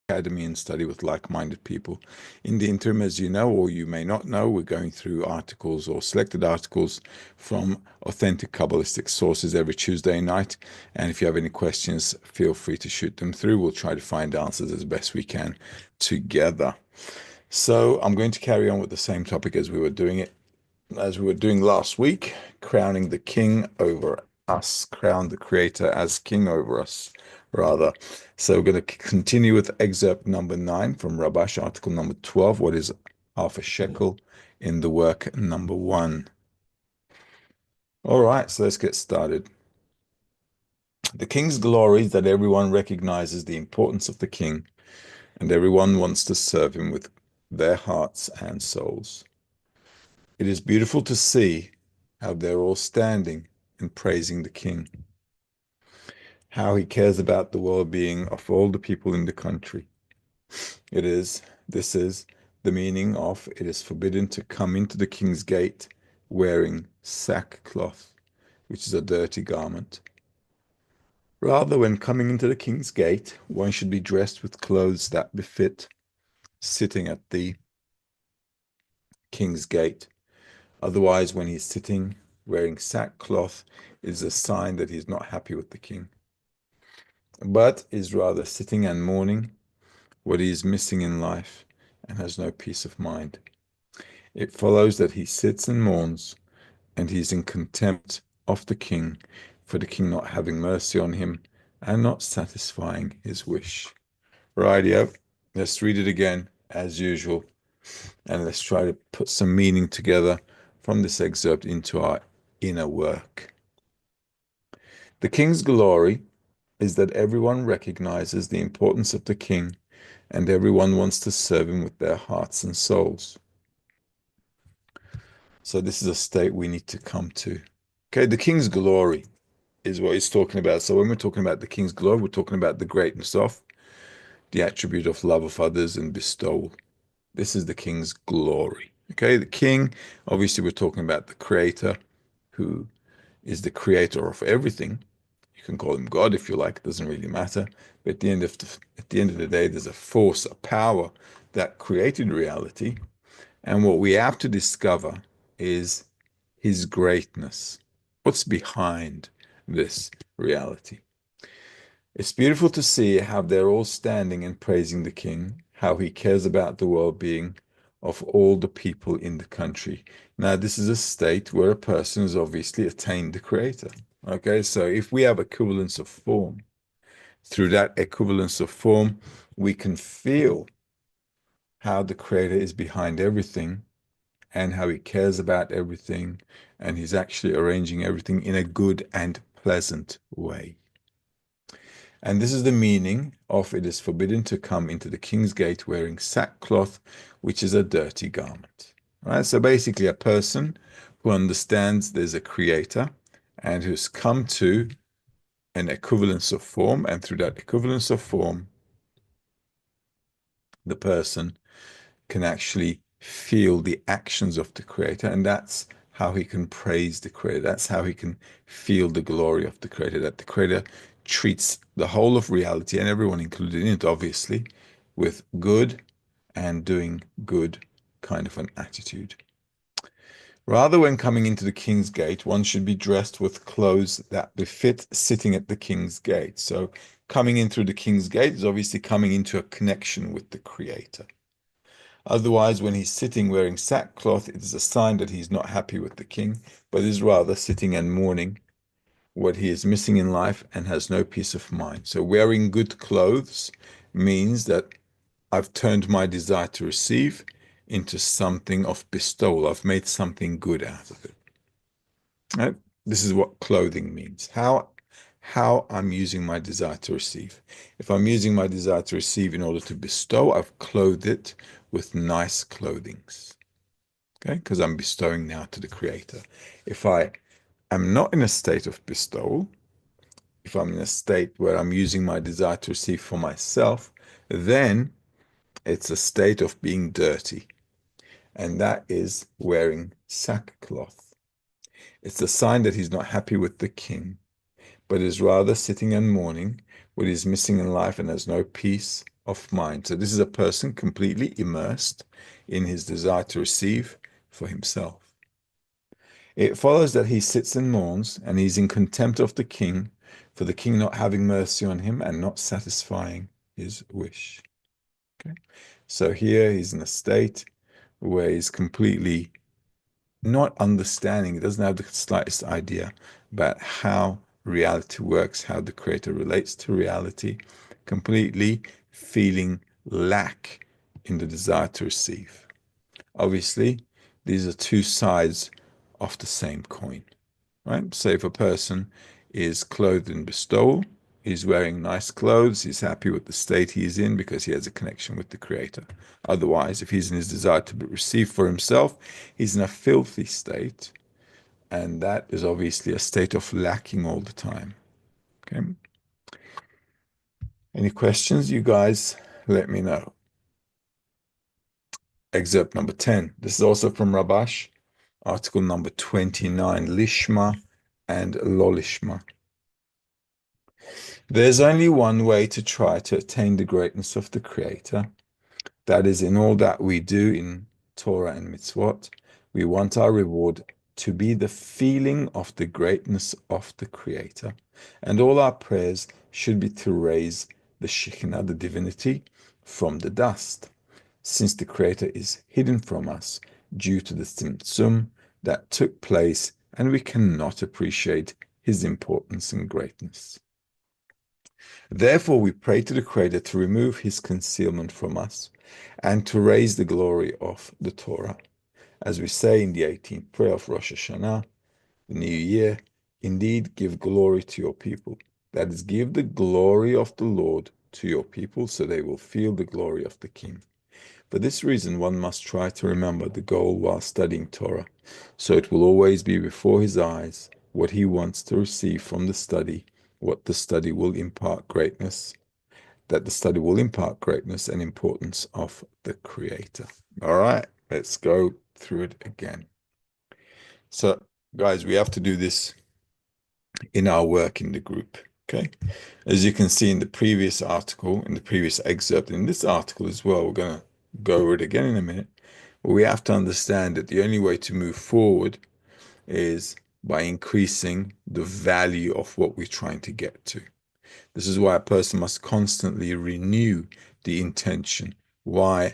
academy and study with like-minded people. In the interim, as you know, or you may not know, we're going through articles or selected articles from authentic Kabbalistic sources every Tuesday night. And if you have any questions, feel free to shoot them through. We'll try to find answers as best we can together. So I'm going to carry on with the same topic as we were doing last week, crowning the king over us, crown the creator as king over us, rather. So we're going to continue with excerpt number 9 from RABASH, article number 12. What is half a shekel in the work number 1? All right, so let's get started. The king's glory is that everyone recognizes the importance of the king, and everyone wants to serve him with their hearts and souls. It is beautiful to see how they're all standing and praising the king, how he cares about the well-being of all the people in the country. This is the meaning of it is forbidden to come into the king's gate wearing sackcloth, which is a dirty garment. Rather, when coming into the king's gate, one should be dressed with clothes that befit sitting at the king's gate. Otherwise, when he's sitting wearing sackcloth, it is a sign that he's not happy with the king, but is rather sitting and mourning what he is missing in life and has no peace of mind. It follows that he sits and mourns, and he is in contempt of the king for the king not having mercy on him and not satisfying his wish. Rightio, let's read it again as usual, and let's try to put some meaning together from this excerpt into our inner work. The king's glory is that everyone recognizes the importance of the king, and everyone wants to serve him with their hearts and souls. So this is a state we need to come to. Okay, the king's glory is what he's talking about. So when we're talking about the king's glory, we're talking about the greatness of the attribute of love of others and bestowal. This is the king's glory. Okay, the king, obviously we're talking about the creator, who is the creator of everything. You can call him God if you like, it doesn't really matter. But at the end of the day, there's a force, a power that created reality. And what we have to discover is his greatness. What's behind this reality? It's beautiful to see how they're all standing and praising the king, how he cares about the well-being of all the people in the country. Now, this is a state where a person has obviously attained the creator. Okay, so if we have equivalence of form, through that equivalence of form, we can feel how the creator is behind everything and how he cares about everything, and he's actually arranging everything in a good and pleasant way. And this is the meaning of it is forbidden to come into the king's gate wearing sackcloth, which is a dirty garment. Right? So basically a person who understands there's a creator and who's come to an equivalence of form, and through that equivalence of form, the person can actually feel the actions of the creator, and that's how he can praise the creator. That's how he can feel the glory of the creator, that the creator treats the whole of reality and everyone included in it, obviously, with good and doing good kind of an attitude. Rather, when coming into the king's gate, one should be dressed with clothes that befit sitting at the king's gate. So coming in through the king's gate is obviously coming into a connection with the creator. Otherwise, when he's sitting wearing sackcloth, it is a sign that he's not happy with the king, but is rather sitting and mourning what he is missing in life and has no peace of mind. So wearing good clothes means that I've turned my desire to receive into something of bestowal. I've made something good out of it. Right? This is what clothing means. How I'm using my desire to receive. If I'm using my desire to receive in order to bestow, I've clothed it with nice clothings. Okay, because I'm bestowing now to the creator. If I am not in a state of bestowal, if I'm in a state where I'm using my desire to receive for myself, then it's a state of being dirty. And that is wearing sackcloth. It's a sign that he's not happy with the king, but is rather sitting and mourning what he's missing in life and has no peace of mind. So this is a person completely immersed in his desire to receive for himself. It follows that he sits and mourns, and he's in contempt of the king for the king not having mercy on him and not satisfying his wish. Okay. So here he's in a state where he's completely not understanding, he doesn't have the slightest idea about how reality works, how the creator relates to reality, completely feeling lack in the desire to receive. Obviously, these are two sides of the same coin, right? So if a person is clothed in bestowal, he's wearing nice clothes, he's happy with the state he is in because he has a connection with the creator. Otherwise, if he's in his desire to receive for himself, he's in a filthy state, and that is obviously a state of lacking all the time. Okay. Any questions, you guys? Let me know. Excerpt number 10. This is also from Rabash, article number 29, Lishma and Lolishma. There's only one way to try to attain the greatness of the Creator. That is, in all that we do in Torah and Mitzvot, we want our reward to be the feeling of the greatness of the Creator. And all our prayers should be to raise the Shekhinah, the divinity, from the dust, since the Creator is hidden from us due to the Tzimtzum that took place, and we cannot appreciate his importance and greatness. Therefore, we pray to the Creator to remove his concealment from us and to raise the glory of the Torah. As we say in the 18th prayer of Rosh Hashanah, the new year, indeed give glory to your people. That is, give the glory of the Lord to your people so they will feel the glory of the King. For this reason, one must try to remember the goal while studying Torah, so it will always be before his eyes what he wants to receive from the study, what the study will impart greatness, that the study will impart greatness and importance of the Creator. All right, let's go through it again. So, guys, we have to do this in our work in the group. Okay. As you can see in the previous article, in the previous excerpt, in this article as well, we're going to go over it again in a minute. But we have to understand that the only way to move forward is by increasing the value of what we're trying to get to. This is why a person must constantly renew the intention. Why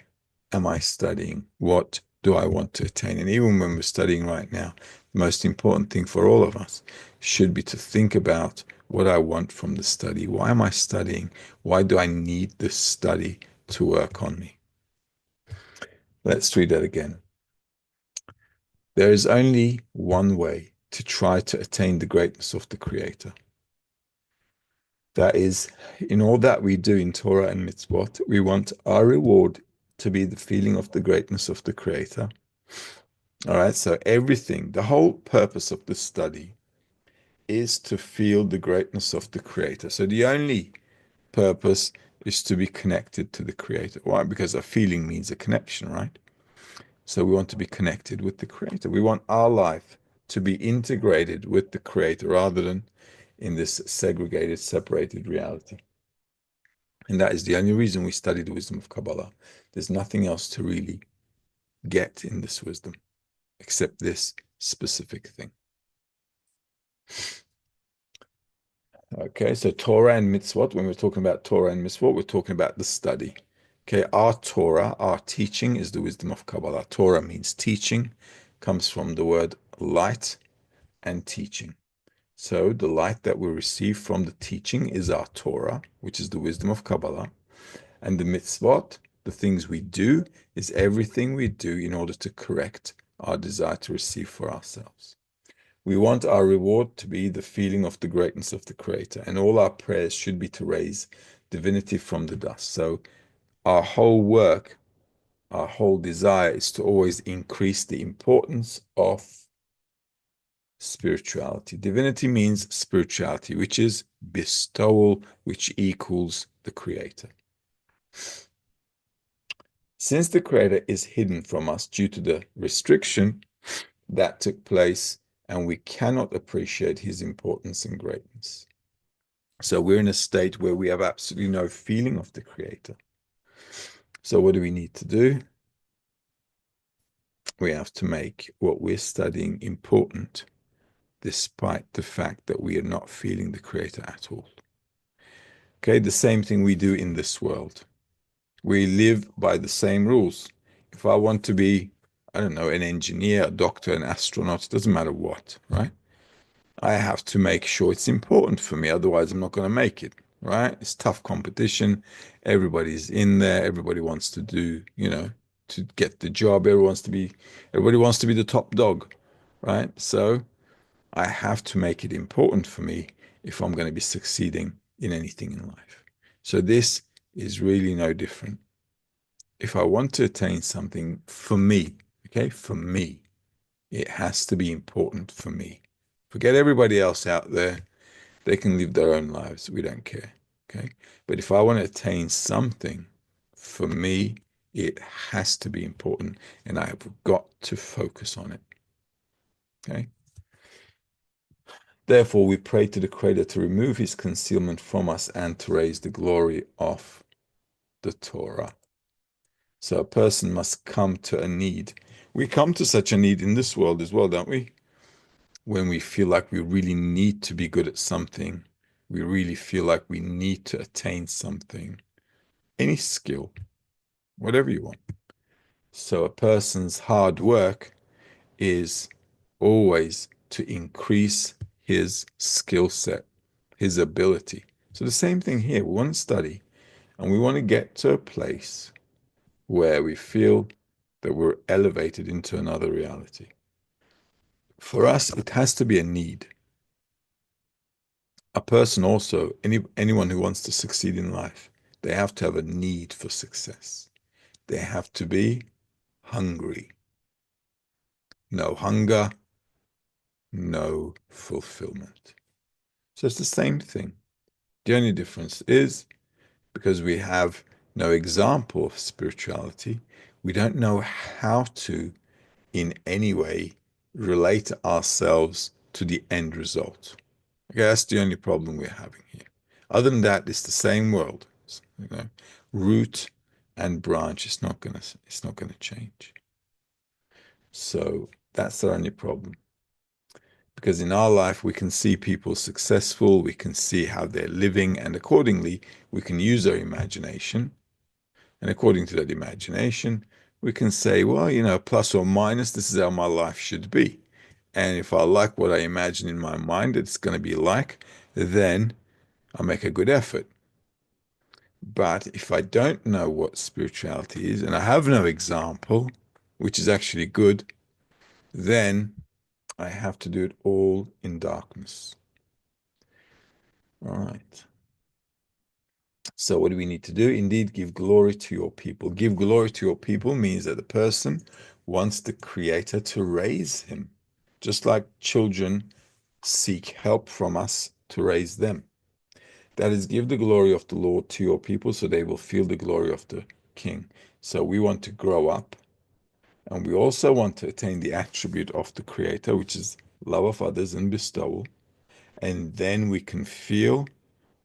am I studying? What do I want to attain? And even when we're studying right now, the most important thing for all of us should be to think about what I want from the study. Why am I studying? Why do I need this study to work on me? Let's read that again. There is only one way to try to attain the greatness of the Creator. That is, in all that we do in Torah and Mitzvot, we want our reward to be the feeling of the greatness of the Creator. All right, so everything, the whole purpose of the study is to feel the greatness of the Creator. So the only purpose is to be connected to the Creator. Why? Because a feeling means a connection, right? So we want to be connected with the Creator. We want our life to be integrated with the Creator rather than in this segregated, separated reality. And that is the only reason we study the wisdom of Kabbalah. There's nothing else to really get in this wisdom except this specific thing. Okay, so Torah and Mitzvot, when we're talking about Torah and Mitzvot, we're talking about the study. Okay, our Torah, our teaching is the wisdom of Kabbalah. Torah means teaching, comes from the word light and teaching. So the light that we receive from the teaching is our Torah, which is the wisdom of Kabbalah. And the mitzvot, the things we do, is everything we do in order to correct our desire to receive for ourselves. We want our reward to be the feeling of the greatness of the Creator, and all our prayers should be to raise divinity from the dust. So our whole work, our whole desire is to always increase the importance of spirituality. Divinity means spirituality, which is bestowal, which equals the Creator. Since the Creator is hidden from us due to the restriction that took place, and we cannot appreciate his importance and greatness. So we're in a state where we have absolutely no feeling of the Creator. So what do we need to do? We have to make what we're studying important, despite the fact that we are not feeling the Creator at all. Okay, the same thing we do in this world. We live by the same rules. If I want to be, I don't know, an engineer, a doctor, an astronaut, it doesn't matter what, right? I have to make sure it's important for me. Otherwise, I'm not going to make it, right? It's tough competition. Everybody's in there. Everybody wants to do, to get the job. Everybody wants to be the top dog, right? So I have to make it important for me if I'm going to be succeeding in anything in life. So this is really no different. If I want to attain something for me, okay, for me, it has to be important for me. Forget everybody else out there. They can live their own lives. We don't care. Okay. But if I want to attain something, for me, it has to be important and I have got to focus on it. Okay. Therefore, we pray to the Creator to remove his concealment from us and to raise the glory of the Torah. So a person must come to a need. We come to such a need in this world as well, don't we? When we feel like we really need to be good at something, we really feel like we need to attain something, any skill, whatever you want. So a person's hard work is always to increase his skill set, his ability. So the same thing here. We want to study and we want to get to a place where we feel that we're elevated into another reality. For us, it has to be a need. A person also, anyone who wants to succeed in life, they have to have a need for success. They have to be hungry. No hunger, no fulfillment. So it's the same thing. The only difference is because we have no example of spirituality, we don't know how to, in any way, relate ourselves to the end result. Okay, that's the only problem we're having here. Other than that, it's the same world. You know, root and branch. It's not gonna change. So that's the only problem. Because in our life, we can see people successful, we can see how they're living, and accordingly, we can use our imagination. And according to that imagination, we can say, well, plus or minus, this is how my life should be. And if I like what I imagine in my mind it's going to be like, then I make a good effort. But if I don't know what spirituality is and I have no example, which is actually good, then I have to do it all in darkness. All right. So what do we need to do? Indeed, give glory to your people. Give glory to your people means that the person wants the Creator to raise him, just like children seek help from us to raise them. That is, give the glory of the Lord to your people so they will feel the glory of the King. So we want to grow up and we also want to attain the attribute of the Creator, which is love of others and bestowal. And then we can feel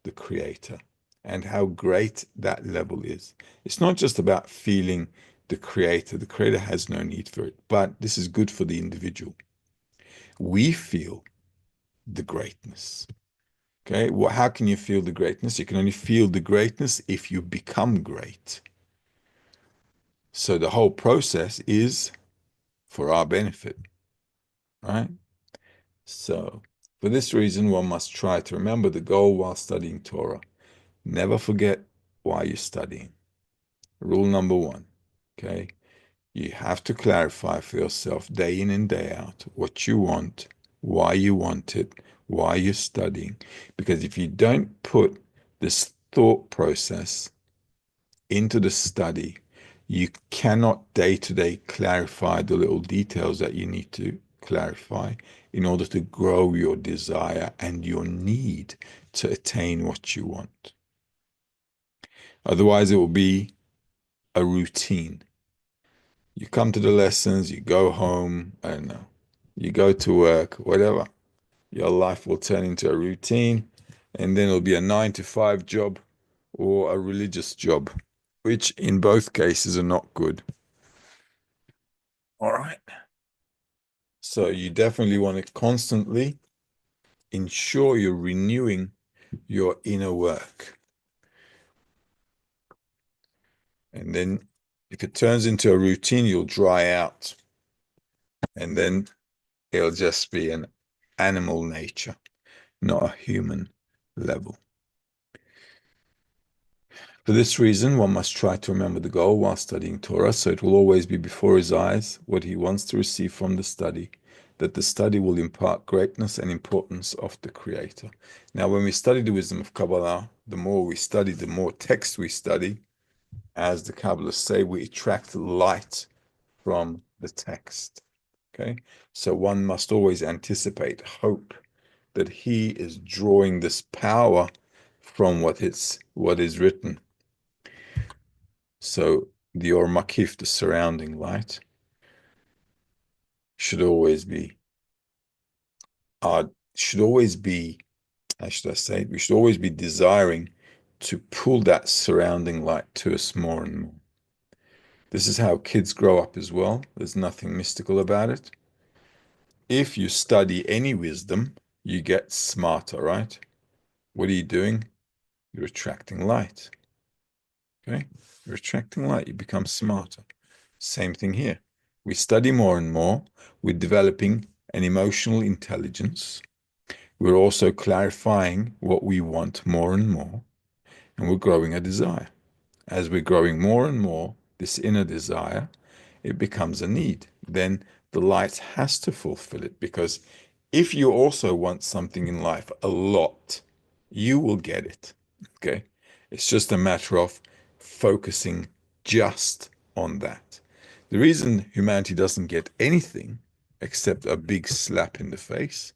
the Creator and how great that level is. It's not just about feeling the Creator. The Creator has no need for it, but this is good for the individual. We feel the greatness. Okay, well, how can you feel the greatness? You can only feel the greatness if you become great. So the whole process is for our benefit, right? So for this reason, one must try to remember the goal while studying Torah. Never forget why you're studying. Rule number one, okay? You have to clarify for yourself day in and day out what you want, why you want it, why you're studying. Because if you don't put this thought process into the study, you cannot day to day clarify the little details that you need to clarify in order to grow your desire and your need to attain what you want. Otherwise, it will be a routine. You come to the lessons, you go home, I don't know, you go to work, whatever. Your life will turn into a routine, and then it'll be a 9 to 5 job or a religious job which in both cases are not good. All right. So you definitely want to constantly ensure you're renewing your inner work. And then if it turns into a routine, you'll dry out. And then it'll just be an animal nature, not a human level. For this reason, one must try to remember the goal while studying Torah, so it will always be before his eyes what he wants to receive from the study, that the study will impart greatness and importance of the Creator. Now, when we study the wisdom of Kabbalah, the more we study, the more text we study, as the Kabbalists say, we attract light from the text. Okay, so one must always anticipate, hope that he is drawing this power from what is written. So the Or Makif, the surrounding light, should always be should always be, how should I say it? We should always be desiring to pull that surrounding light to us more and more. This is how kids grow up as well. There's nothing mystical about it. If you study any wisdom, you get smarter, right? What are you doing? You're attracting light. Okay? You're attracting light. You become smarter. Same thing here. We study more and more. We're developing an emotional intelligence. We're also clarifying what we want more and more. And we're growing a desire. As we're growing more and more, this inner desire, it becomes a need. Then the light has to fulfill it, because if you also want something in life a lot, you will get it. Okay? It's just a matter of focusing just on that. The reason humanity doesn't get anything except a big slap in the face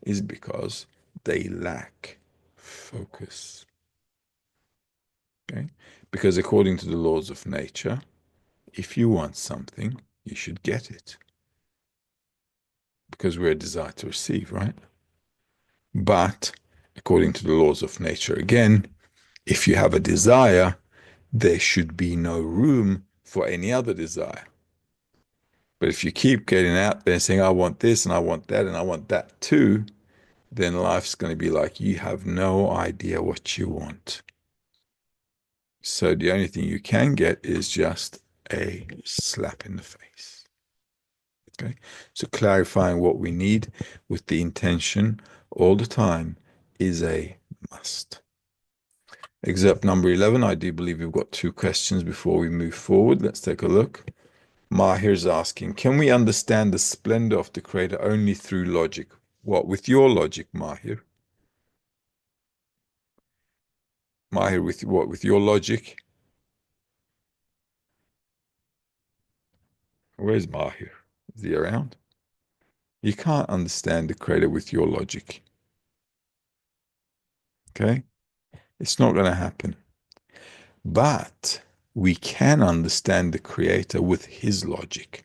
is because they lack focus. Okay? Because according to the laws of nature, if you want something, you should get it. Because we're designed to receive, right? But according to the laws of nature, again, if you have a desire, there should be no room for any other desire. But if you keep getting out there and saying, I want this and I want that and I want that too, then life's going to be like, you have no idea what you want. So the only thing you can get is just a slap in the face. Okay. So clarifying what we need with the intention all the time is a must. Excerpt number 11. I do believe we've got two questions before we move forward. Let's take a look. Mahir's asking, can we understand the splendor of the Creator only through logic? What, with your logic, Mahir? Mahir, with what? With your logic? Where's Mahir? Is he around? You can't understand the Creator with your logic. Okay? It's not going to happen. But we can understand the Creator with his logic.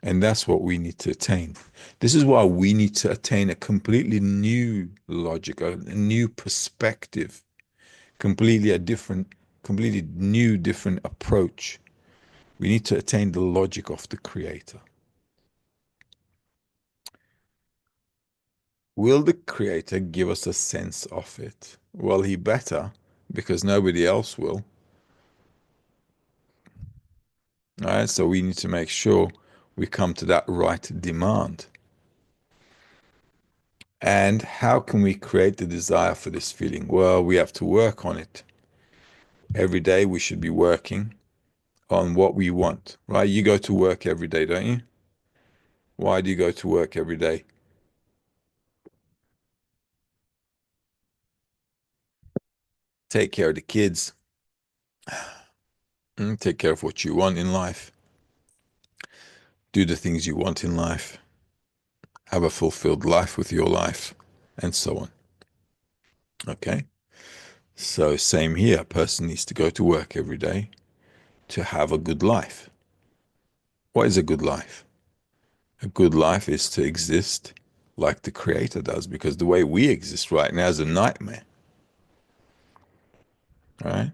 And that's what we need to attain. This is why we need to attain a completely new logic, a new perspective, completely new, different approach. We need to attain the logic of the Creator. Will the Creator give us a sense of it? Well, he better, because nobody else will. All right, so we need to make sure we come to that right demand. And how can we create the desire for this feeling? Well, we have to work on it. Every day we should be working on what we want, right? You go to work every day, don't you? Why do you go to work every day? Take care of the kids. Take care of what you want in life. Do the things you want in life. Have a fulfilled life with your life, and so on. Okay? So same here. A person needs to go to work every day to have a good life. What is a good life? A good life is to exist like the Creator does, because the way we exist right now is a nightmare. Right?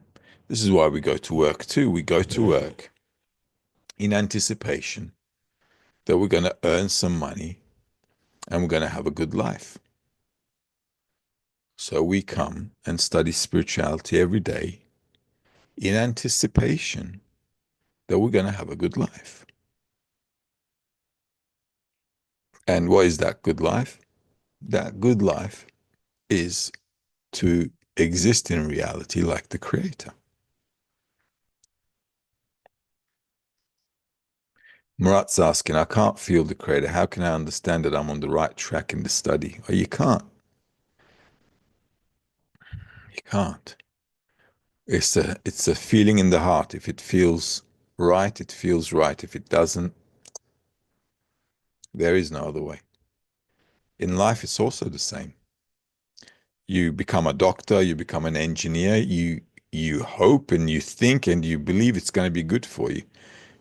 This is why we go to work too. We go to work in anticipation that we're going to earn some money and we're going to have a good life. So we come and study spirituality every day in anticipation that we're going to have a good life. And what is that good life? That good life is to exist in reality like the Creator. Murat's asking, I can't feel the Creator. How can I understand that I'm on the right track in the study? Well, you can't. You can't. It's a feeling in the heart. If it feels right, it feels right. If it doesn't, there is no other way. In life, it's also the same. You become a doctor, you become an engineer, you hope and you think and you believe it's going to be good for you.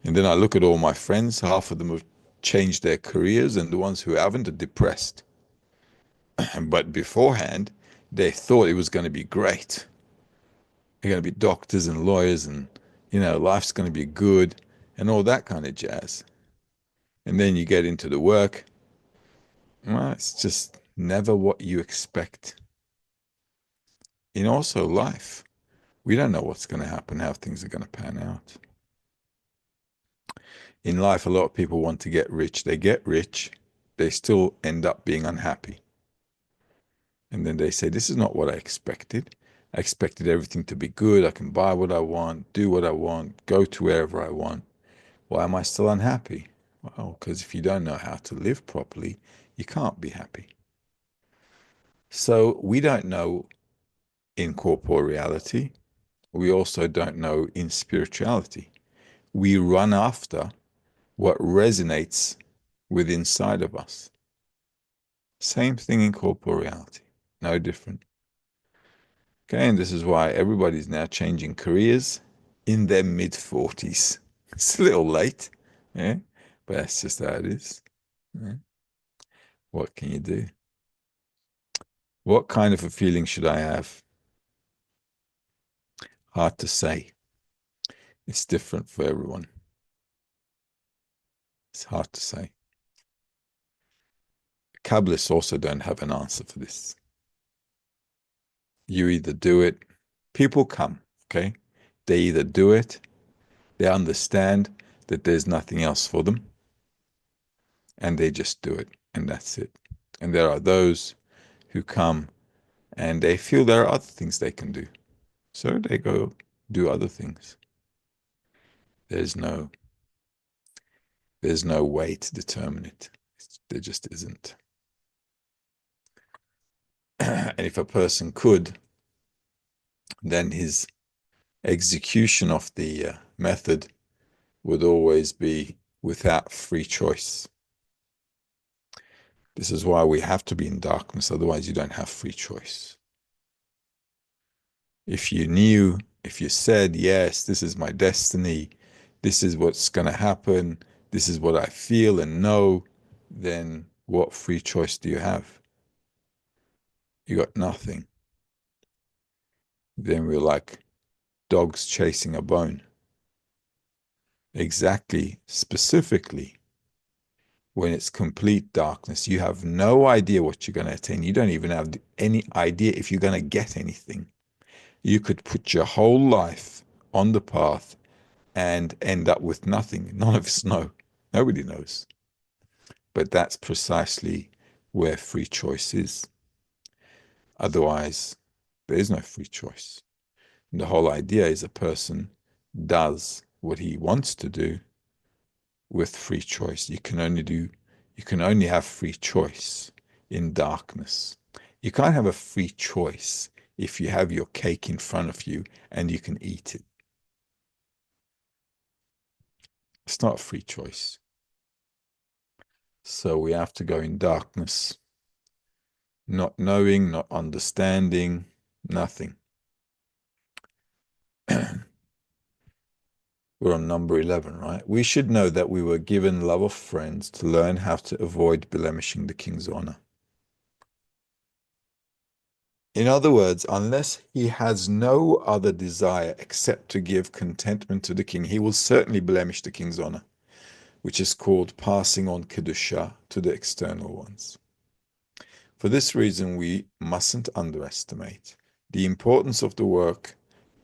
And then I look at all my friends, half of them have changed their careers, and the ones who haven't are depressed. But beforehand, they thought it was going to be great. They're going to be doctors and lawyers, and life's going to be good and all that kind of jazz. And then you get into the work. Well, it's just never what you expect. In also life, we don't know what's going to happen, how things are going to pan out. In life, a lot of people want to get rich. They get rich, they still end up being unhappy. And then they say, this is not what I expected. I expected everything to be good. I can buy what I want, do what I want, go to wherever I want. Why am I still unhappy? Well, because if you don't know how to live properly, you can't be happy. So we don't know in corporeal reality. We also don't know in spirituality. We run after what resonates with inside of us. Same thing in corporeal reality, no different. Okay, and this is why everybody's now changing careers in their mid-40s. It's a little late, yeah, but that's just how it is. Yeah. What can you do? What kind of a feeling should I have? Hard to say. It's different for everyone. It's hard to say. Kabbalists also don't have an answer for this. You either do it, people come, okay? They either do it, they understand that there's nothing else for them, and they just do it, and that's it. And there are those who come and they feel there are other things they can do. So they go do other things. There's no way to determine it. There just isn't. And if a person could, then his execution of the method would always be without free choice. This is why we have to be in darkness, otherwise you don't have free choice. If you knew, if you said, yes, this is my destiny, this is what's going to happen, this is what I feel and know, then what free choice do you have? You got nothing. Then we're like dogs chasing a bone. Exactly, specifically, when it's complete darkness, you have no idea what you're going to attain. You don't even have any idea if you're going to get anything. You could put your whole life on the path and end up with nothing. None of us know. Nobody knows. But that's precisely where free choice is. Otherwise, there is no free choice. And the whole idea is a person does what he wants to do with free choice. You can only have free choice in darkness. You can't have a free choice if you have your cake in front of you and you can eat it. It's not a free choice. So we have to go in darkness, not knowing, not understanding, nothing. We're on number 11, right? We should know that we were given love of friends to learn how to avoid blemishing the king's honor. In other words, unless he has no other desire except to give contentment to the king, he will certainly blemish the king's honor, which is called passing on kedusha to the external ones. For this reason, we mustn't underestimate the importance of the work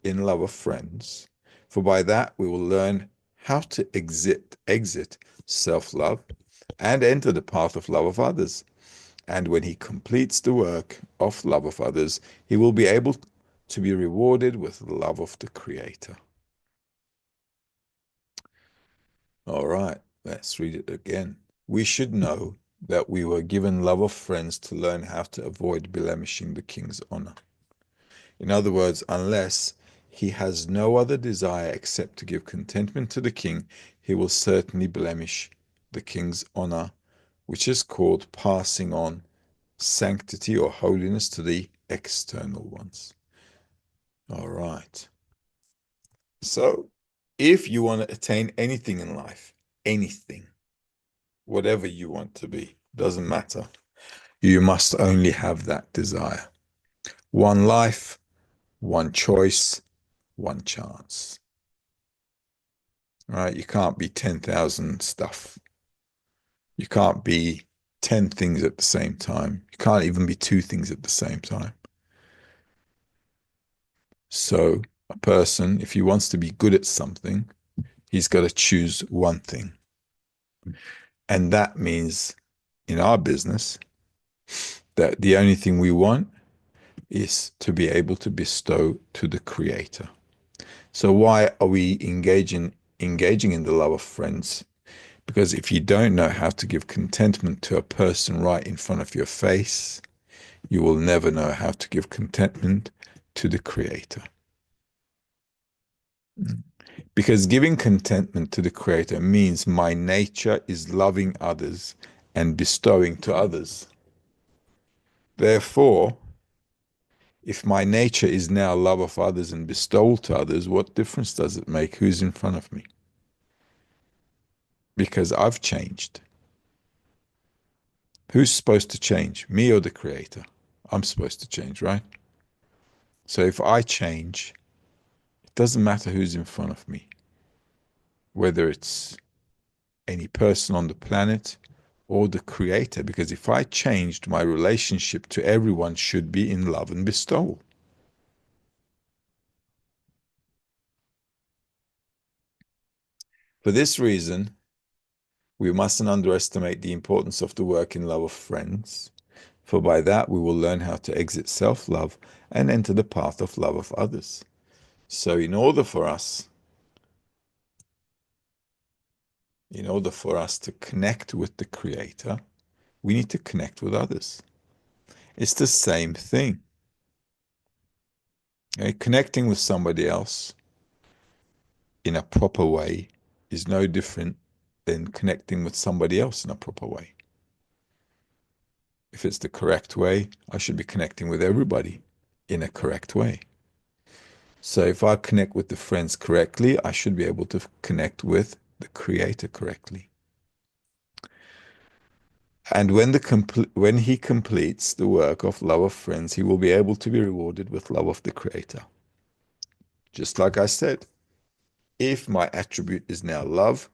in love of friends, for by that we will learn how to exit self-love and enter the path of love of others. And when he completes the work of love of others, he will be able to be rewarded with love of the Creator. All right, let's read it again. We should know that we were given love of friends to learn how to avoid blemishing the king's honor. In other words, unless he has no other desire except to give contentment to the king, he will certainly blemish the king's honor, which is called passing on sanctity or holiness to the external ones. All right. So, if you want to attain anything in life, anything, whatever you want to be, doesn't matter. You must only have that desire. One life, one choice, one chance. Right? You can't be 10,000 stuff. You can't be 10 things at the same time. You can't even be two things at the same time. So, a person, if he wants to be good at something, he's got to choose one thing. And that means in our business that the only thing we want is to be able to bestow to the Creator. So why are we engaging in the love of friends? Because if you don't know how to give contentment to a person right in front of your face, you will never know how to give contentment to the Creator. Because giving contentment to the Creator means my nature is loving others and bestowing to others. Therefore, if my nature is now love of others and bestowal to others, what difference does it make who's in front of me? Because I've changed. Who's supposed to change? Me or the Creator? I'm supposed to change, right? So if I change, it doesn't matter who's in front of me, whether it's any person on the planet or the Creator, because if I changed, my relationship to everyone should be in love and bestowal. For this reason, we mustn't underestimate the importance of the work in love of friends, for by that we will learn how to exit self-love and enter the path of love of others. So in order for us to connect with the Creator, we need to connect with others. It's the same thing. Okay? Connecting with somebody else in a proper way is no different than connecting with somebody else in a proper way. If it's the correct way, I should be connecting with everybody in a correct way. So if I connect with the friends correctly, I should be able to connect with the Creator correctly. And when he completes the work of love of friends, he will be able to be rewarded with love of the Creator. Just like I said, if my attribute is now love,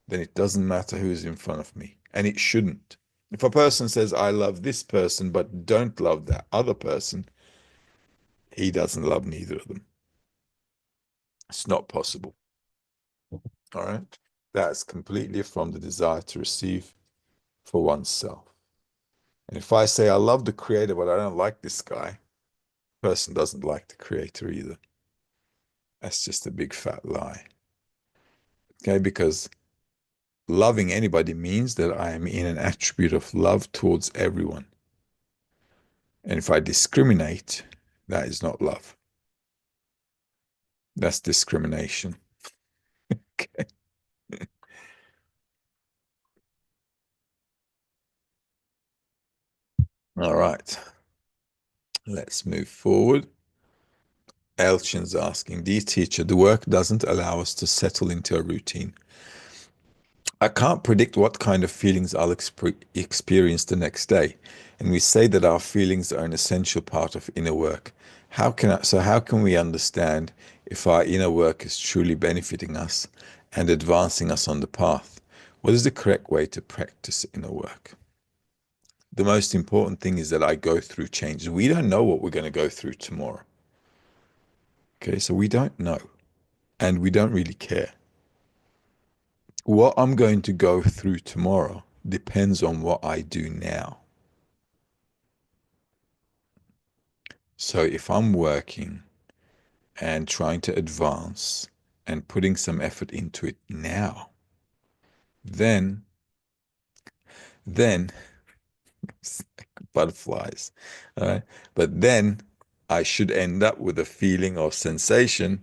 then it doesn't matter who's in front of me, and it shouldn't. If a person says, I love this person, but don't love that other person, he doesn't love neither of them. It's not possible. All right? That's completely from the desire to receive for oneself. And if I say I love the Creator, but I don't like this guy, the person doesn't like the Creator either. That's just a big fat lie. Okay, because loving anybody means that I am in an attribute of love towards everyone. And if I discriminate, that is not love. That's discrimination. Okay. All right. Let's move forward. Elchin's asking, dear teacher, the work doesn't allow us to settle into a routine. I can't predict what kind of feelings I'll experience the next day. And we say that our feelings are an essential part of inner work. How can we understand if our inner work is truly benefiting us and advancing us on the path? What is the correct way to practice inner work? The most important thing is that I go through changes. We don't know what we're going to go through tomorrow. Okay, so we don't know, and we don't really care. What I'm going to go through tomorrow depends on what I do now. So if I'm working and trying to advance and putting some effort into it now, then, then, butterflies, all right? But then I should end up with a feeling or sensation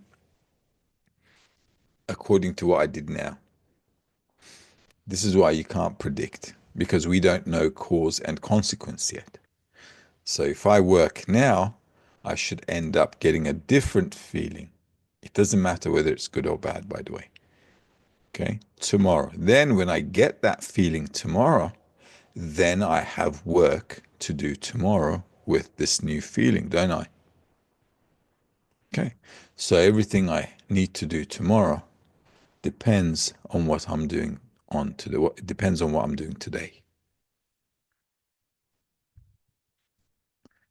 according to what I did now. This is why you can't predict, because we don't know cause and consequence yet. So if I work now, I should end up getting a different feeling. It doesn't matter whether it's good or bad, by the way. Okay, tomorrow. Then when I get that feeling tomorrow, then I have work to do tomorrow with this new feeling, don't I? Okay, so everything I need to do tomorrow depends on what I'm doing on today. It depends on what I'm doing today.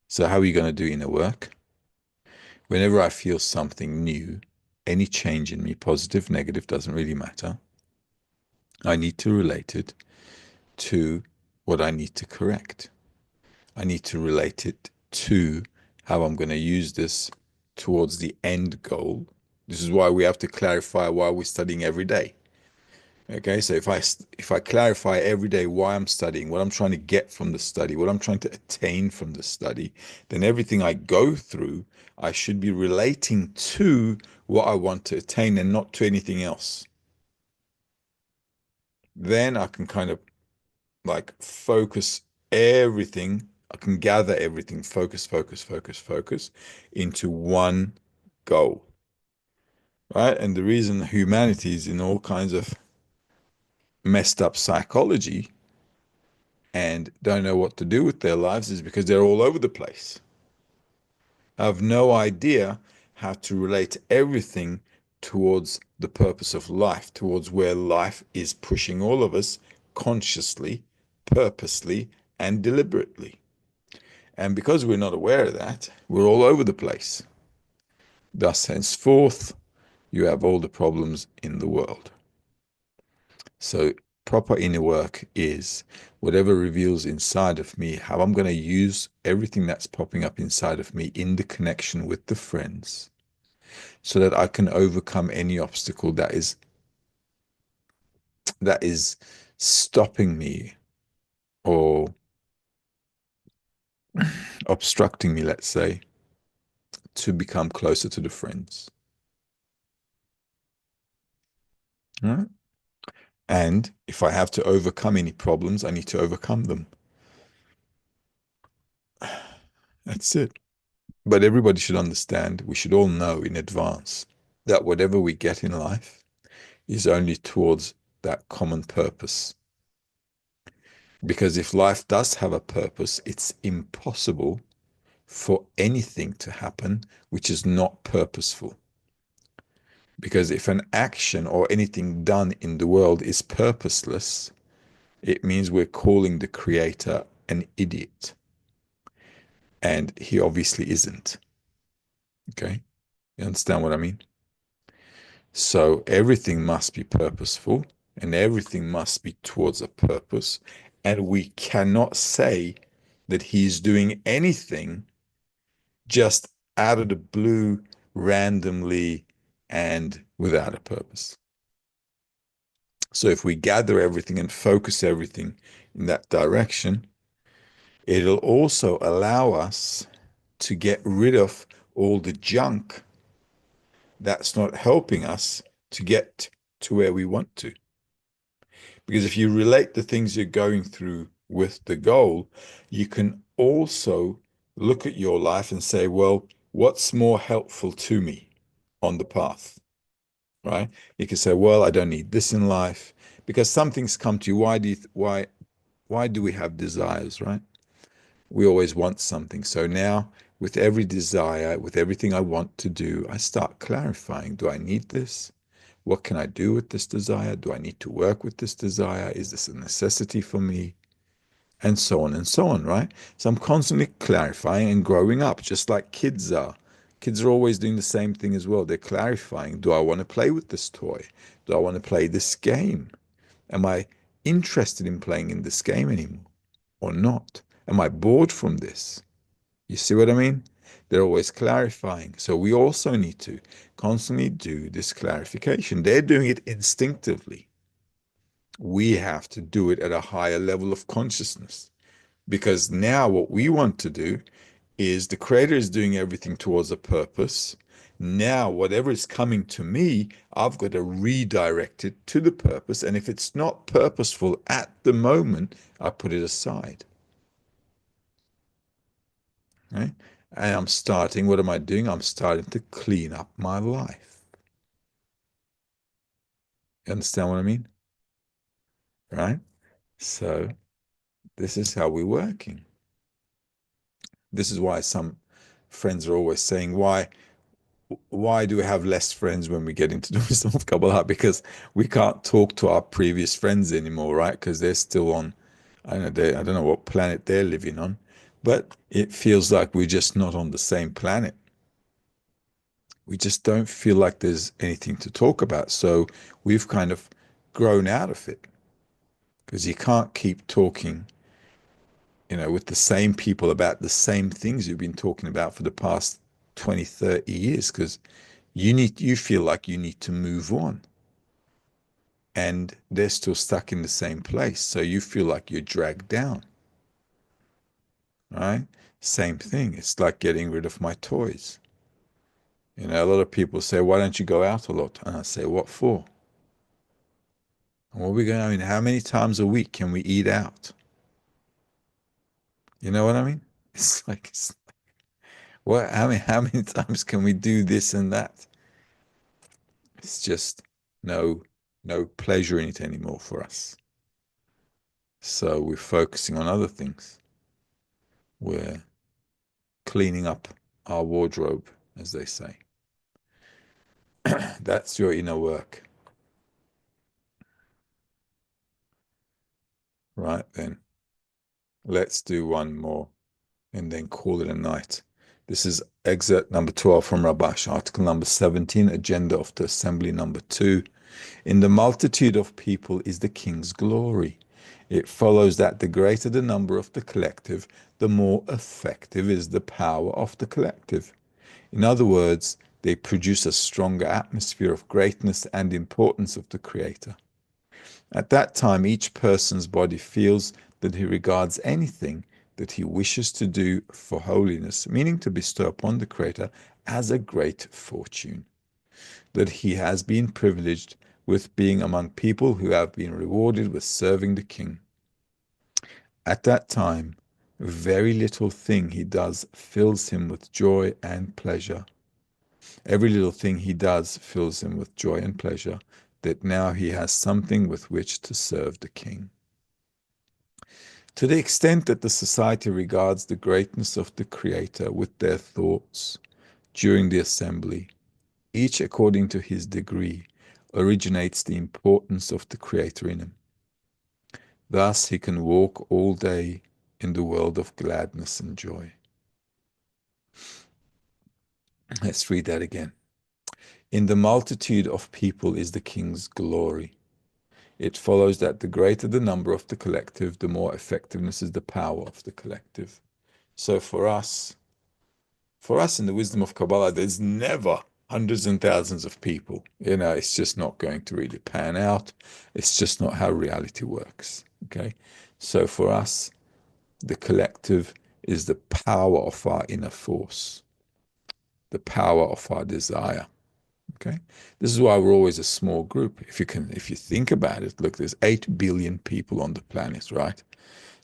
So how are you going to do inner work? Whenever I feel something new, any change in me, positive, negative, doesn't really matter. I need to relate it to what I need to correct. I need to relate it to how I'm going to use this towards the end goal. This is why we have to clarify why we're studying every day. Okay, so if I clarify every day why I'm studying, what I'm trying to get from the study, what I'm trying to attain from the study, then everything I go through, I should be relating to what I want to attain and not to anything else. Then I can kind of like focus everything. I can gather everything, focus into one goal, right? And the reason humanity is in all kinds of messed up psychology and don't know what to do with their lives is because they're all over the place. I have no idea how to relate everything towards the purpose of life, towards where life is pushing all of us consciously, purposely, and deliberately. And because we're not aware of that, we're all over the place. Thus, henceforth, you have all the problems in the world. So proper inner work is whatever reveals inside of me, how I'm going to use everything that's popping up inside of me in the connection with the friends so that I can overcome any obstacle that is stopping me or obstructing me, let's say, to become closer to the friends. All right? And if I have to overcome any problems, I need to overcome them. That's it. But everybody should understand, we should all know in advance that whatever we get in life is only towards that common purpose. Because if life does have a purpose, it's impossible for anything to happen which is not purposeful. Because if an action or anything done in the world is purposeless, it means we're calling the creator an idiot. And he obviously isn't. Okay? You understand what I mean? So everything must be purposeful and everything must be towards a purpose. And we cannot say that he's doing anything just out of the blue, randomly, and without a purpose. So if we gather everything and focus everything in that direction, it'll also allow us to get rid of all the junk that's not helping us to get to where we want to. Because if you relate the things you're going through with the goal, you can also look at your life and say, well, what's more helpful to me on the path, right? You can say, well, I don't need this in life. Because some things come to you. Why do we have desires, right? We always want something. So now, with every desire, with everything I want to do, I start clarifying, do I need this? What can I do with this desire? Do I need to work with this desire? Is this a necessity for me? And so on, right? So I'm constantly clarifying and growing up, just like kids are. Kids are always doing the same thing as well. They're clarifying, do I want to play with this toy? Do I want to play this game? Am I interested in playing in this game anymore or not? Am I bored from this? You see what I mean? They're always clarifying. So we also need to constantly do this clarification. They're doing it instinctively. We have to do it at a higher level of consciousness. Because now what we want to do is the creator is doing everything towards a purpose. Now, whatever is coming to me, I've got to redirect it to the purpose. And if it's not purposeful at the moment, I put it aside. Right? And I'm starting, what am I doing? I'm starting to clean up my life. You understand what I mean? Right? So this is how we're working. This is why some friends are always saying, why do we have less friends when we get into the wisdom of Kabbalah? Because we can't talk to our previous friends anymore, right? Because they're still on, I don't know what planet they're living on, but it feels like we're just not on the same planet. We just don't feel like there's anything to talk about. So we've kind of grown out of it because you can't keep talking, with the same people about the same things you've been talking about for the past 20, 30 years because you feel like you need to move on and they're still stuck in the same place. So you feel like you're dragged down, right? Same thing. It's like getting rid of my toys. A lot of people say, why don't you go out a lot? And I say, what for? And what are we going to, how many times a week can we eat out? You know what I mean? It's like, how many times can we do this and that? It's just no, no pleasure in it anymore for us. So we're focusing on other things. We're cleaning up our wardrobe, as they say. That's your inner work. Right then, let's do one more and then call it a night. This is excerpt number 12 from Rabash, article number 17, agenda of the assembly number 2. In the multitude of people is the king's glory. It follows that the greater the number of the collective, the more effective is the power of the collective. In other words, they produce a stronger atmosphere of greatness and importance of the Creator. At that time, each person's body feels that he regards anything that he wishes to do for holiness, meaning to bestow upon the Creator, as a great fortune. That he has been privileged with being among people who have been rewarded with serving the King. At that time, very little thing he does fills him with joy and pleasure. Every little thing he does fills him with joy and pleasure, that now he has something with which to serve the king. To the extent that the society regards the greatness of the Creator with their thoughts during the assembly, each according to his degree, originates the importance of the Creator in him. Thus he can walk all day in the world of gladness and joy. Let's read that again. In the multitude of people is the king's glory. It follows that the greater the number of the collective, the more effectiveness is the power of the collective. So for us in the wisdom of Kabbalah, there's never hundreds and thousands of people. It's just not going to really pan out. It's just not how reality works. Okay. So for us, the collective is the power of our inner force, the power of our desire. Okay. This is why we're always a small group. If you think about it, look, there's 8 billion people on the planet, right?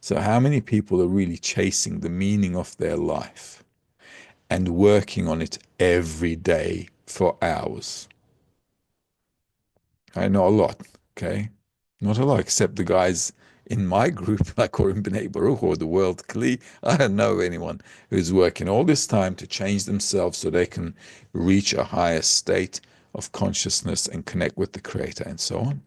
So how many people are really chasing the meaning of their life and working on it every day for hours? I know a lot, okay? Not a lot, except the guys in my group, like or in B'nai Baruch or the World Kli. I don't know anyone who's working all this time to change themselves so they can reach a higher state of consciousness and connect with the Creator and so on.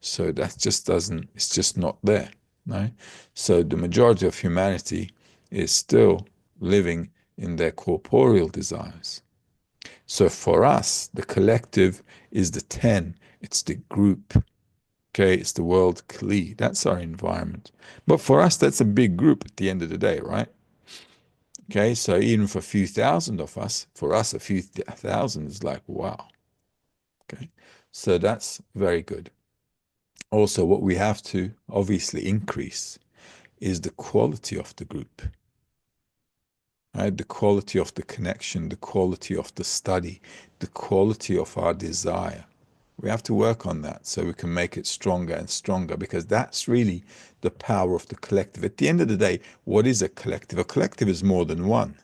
So that just doesn't, it's just not there. Right? So the majority of humanity is still living in their corporeal desires. So for us, the collective is the 10, it's the group. Okay, it's the world Kli. That's our environment. But for us, that's a big group at the end of the day, right? Okay, so even for a few thousand of us, for us, a few thousand is like, wow. Okay, so that's very good. Also, what we have to obviously increase is the quality of the group, right? The quality of the connection, the quality of the study, the quality of our desire. We have to work on that so we can make it stronger and stronger because that's really the power of the collective. At the end of the day, what is a collective? A collective is more than one,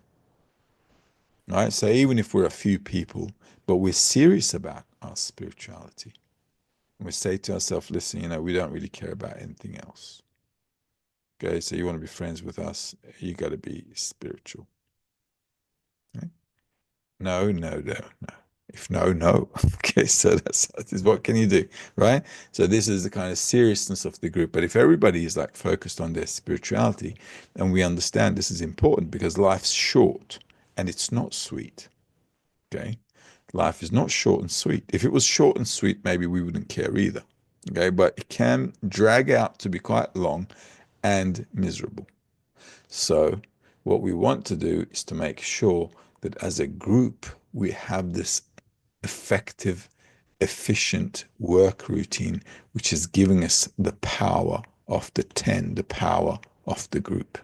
right? So even if we're a few people, but we're serious about our spirituality, and we say to ourselves, listen, we don't really care about anything else. Okay, so you want to be friends with us, you got to be spiritual. Right? No, no, no, no. If no, no. Okay, so that is what can you do, right? So this is the kind of seriousness of the group. But if everybody is like focused on their spirituality, and we understand this is important because life's short and it's not sweet. Okay, life is not short and sweet. If it was short and sweet, maybe we wouldn't care either. Okay, but it can drag out to be quite long and miserable. So, what we want to do is to make sure that as a group, we have this effective, efficient work routine, which is giving us the power of the 10, the power of the group.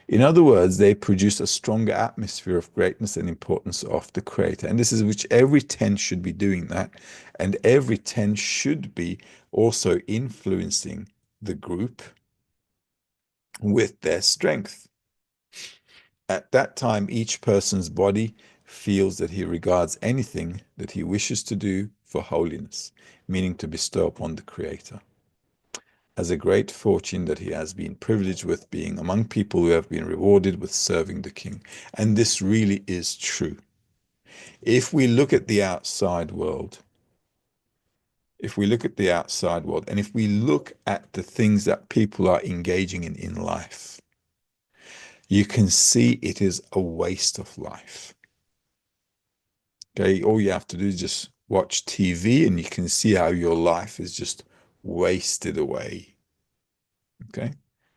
In other words, they produce a stronger atmosphere of greatness and importance of the Creator. And this is which every 10 should be doing that. And every 10 should be also influencing the group with their strength. At that time, each person's body feels that he regards anything that he wishes to do for holiness, meaning to bestow upon the Creator, as a great fortune that he has been privileged with being among people who have been rewarded with serving the King. And this really is true. If we look at the outside world, and if we look at the things that people are engaging in life, you can see it is a waste of life. Okay, all you have to do is just watch TV and you can see how your life is just wasted away. Okay,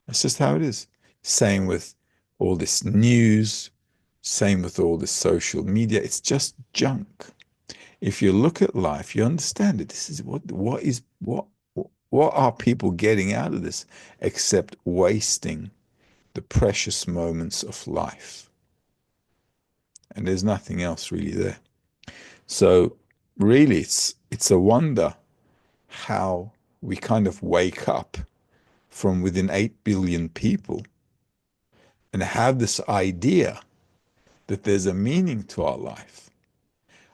that's just how it is. Same with all this news, same with all this social media. It's just junk. If you look at life, you understand that this is what are people getting out of this except wasting the precious moments of life? And there's nothing else really there. So really, it's a wonder how we kind of wake up from within 8 billion people and have this idea that there's a meaning to our life.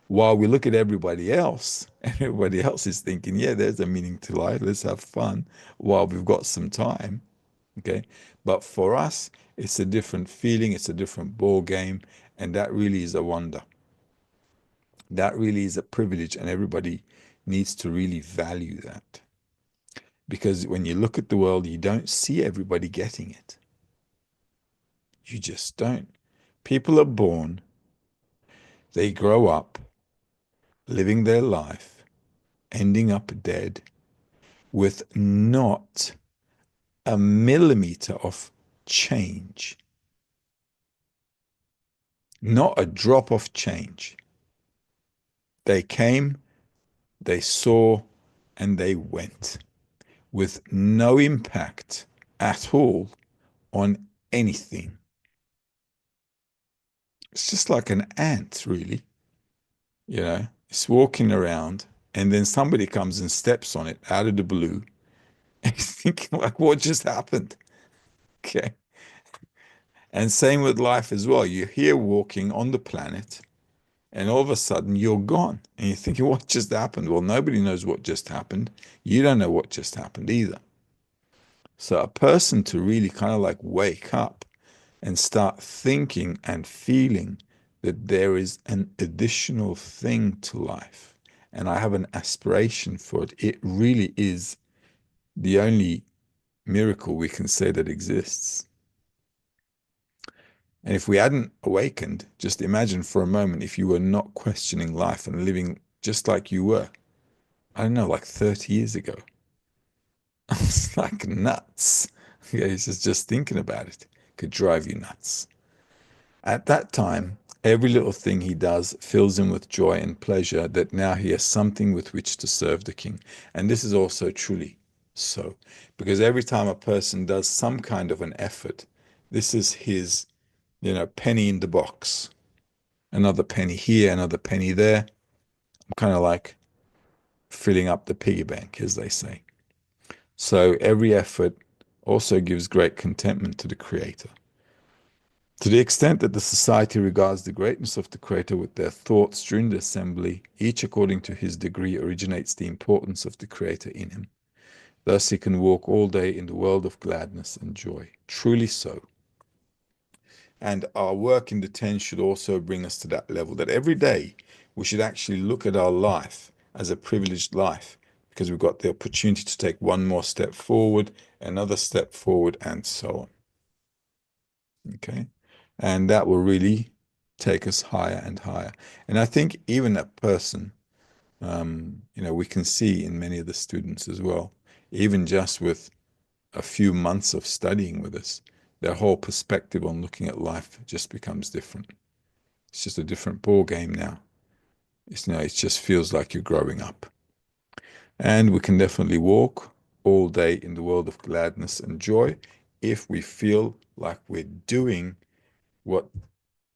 While we look at everybody else, and everybody else is thinking, yeah, there's a meaning to life. Let's have fun while we've got some time. Okay. But for us, it's a different feeling, it's a different ball game, and that really is a wonder. That really is a privilege, and everybody needs to really value that. Because when you look at the world, you don't see everybody getting it. You just don't. People are born, they grow up, living their life, ending up dead with not a millimeter of change, not a drop of change. They came, they saw, and they went with no impact at all on anything. It's just like an ant, really. It's walking around, and then somebody comes and steps on it out of the blue. And he's thinking, like, what just happened? Okay. And same with life as well. You're here walking on the planet, And all of a sudden you're gone. And you're thinking, what just happened? Well, nobody knows what just happened. You don't know what just happened either. So a person to really kind of like wake up and start thinking and feeling that there is an additional thing to life and I have an aspiration for it, it really is the only miracle we can say that exists. And if we hadn't awakened, just imagine for a moment if you were not questioning life and living just like you were, I don't know, like 30 years ago. It's like nuts. Okay, it's just thinking about it could drive you nuts. At that time, every little thing he does fills him with joy and pleasure that now he has something with which to serve the king. And this is also truly so, because every time a person does some kind of an effort, this is his, penny in the box. Another penny here, another penny there. I'm kind of like filling up the piggy bank, as they say. So every effort also gives great contentment to the Creator. To the extent that the society regards the greatness of the Creator with their thoughts during the assembly, each according to his degree originates the importance of the Creator in him. Thus he can walk all day in the world of gladness and joy. Truly so. And our work in the 10 should also bring us to that level, that every day we should actually look at our life as a privileged life because we've got the opportunity to take one more step forward, another step forward, and so on. Okay. And that will really take us higher and higher. And I think even that person, we can see in many of the students as well, even just with a few months of studying with us, their whole perspective on looking at life just becomes different. It's just a different ball game now. It just feels like you're growing up. And we can definitely walk all day in the world of gladness and joy if we feel like we're doing what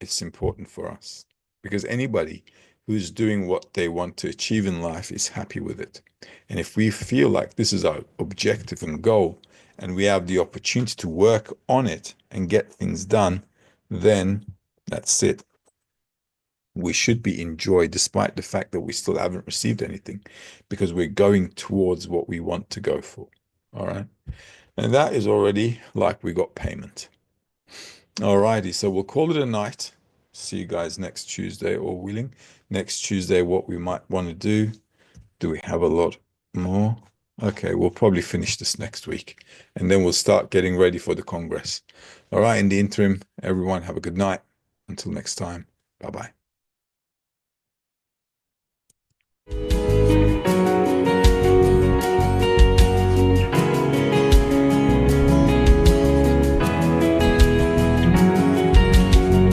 is important for us. Because anybody who's doing what they want to achieve in life is happy with it. And if we feel like this is our objective and goal, and we have the opportunity to work on it and get things done, then that's it. We should be in joy despite the fact that we still haven't received anything because we're going towards what we want to go for. All right. And that is already like we got payment. All righty. So we'll call it a night. See you guys next Tuesday, or willing. Next Tuesday, what we might want to do. Do we have a lot more? Okay, we'll probably finish this next week and then we'll start getting ready for the Congress. All right. In the interim, everyone have a good night. Until next time. Bye-bye.